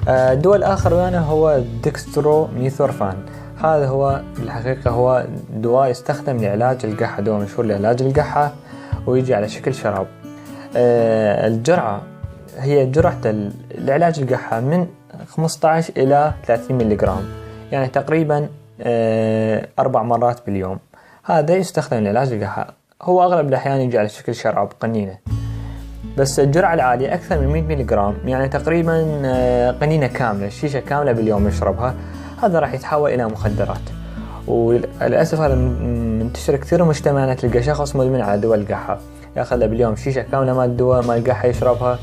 الدواء الآخر ويانا هو ديكستروميثورفان. هذا هو بالحقيقة هو دواء يستخدم لعلاج القحة، دواء مشهور لعلاج القحة ويجي على شكل شراب. الجرعة هي جرعة لعلاج القحة من 15 إلى 30 ملغ، يعني تقريبا 4 مرات باليوم. هذا يستخدم لعلاج القحة، هو أغلب الأحيان يجي على شكل شراب قنينة. بس الجرعة العالية أكثر من 100 ملغ، يعني تقريبا قنينة كاملة، شيشة كاملة باليوم يشربها، هذا راح يتحول إلى مخدرات. وللأسف هذا منتشر كثير مجتمعنا، تلقى شخص مدمن على دواء القحة يأخذ باليوم شيشة كاملة مال الدواء مال القحة يشربها،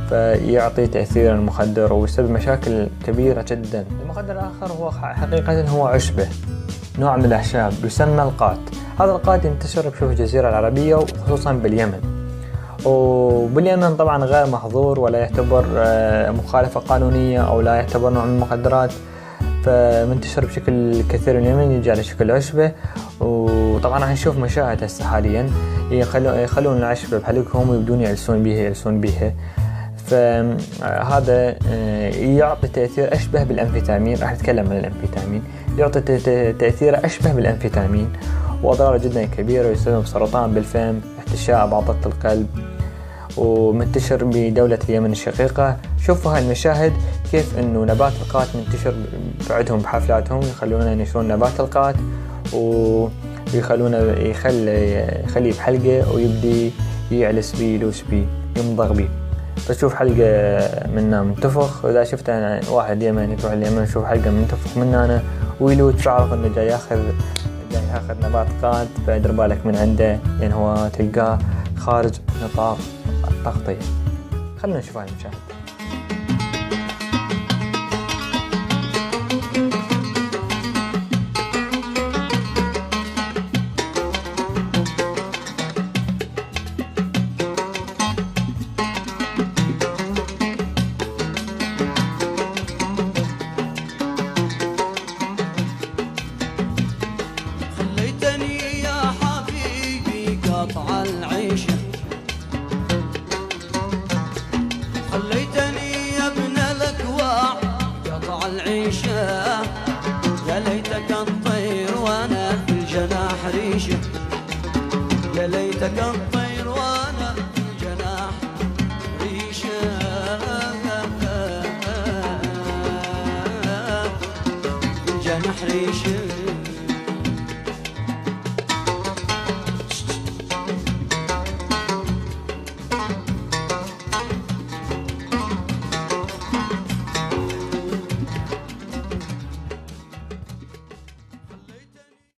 فيعطي تأثير المخدر ويسبب مشاكل كبيرة جدا. المخدر الآخر هو حقيقة هو عشبة، نوع من الأعشاب يسمى القات. هذا القات ينتشر بشبه الجزيرة العربية وخصوصا باليمن، وباليمن طبعا غير محظور ولا يعتبر مخالفة قانونية أو لا يعتبر نوع من المخدرات، فمنتشر بشكل كثير باليمن، يجي على شكل عشبة. وطبعا راح نشوف مشاهد هسه حاليا يخلون العشبة بحلقهم ويبدون يلسون بيها. فهذا يعطي تأثير أشبه بالأمفيتامين، راح نتكلم عن الأمفيتامين. يعطي تأثير أشبه بالأمفيتامين وأضراره جدا كبيرة، ويسبب سرطان بالفم، احتشاء بعضلة القلب، ومنتشر بدولة اليمن الشقيقة. شوفوا هاي المشاهد كيف انه نبات القات منتشر بعدهم بحفلاتهم، يخلونه ينشرون نبات القات ويخلونه يخلي بحلقة ويبدي يعلس بيه يلوس بيه يمضغ بيه. فتشوف حلقة منه منتفخ، وإذا شفت أنا واحد يمني تروح اليمن شوف حلقة منتفخ منه أنا ويلوت، تعرف إنه جاي ياخذ نبات قات، فادر بالك من عنده، لأن هو تلقاه خارج نطاق التغطية. خلينا نشوف هاي المشاهد. يا ليتك الطير وانا في الجناح ريشه، يا ليتك الطير وانا في الجناح ريشه، في الجناح ريشه.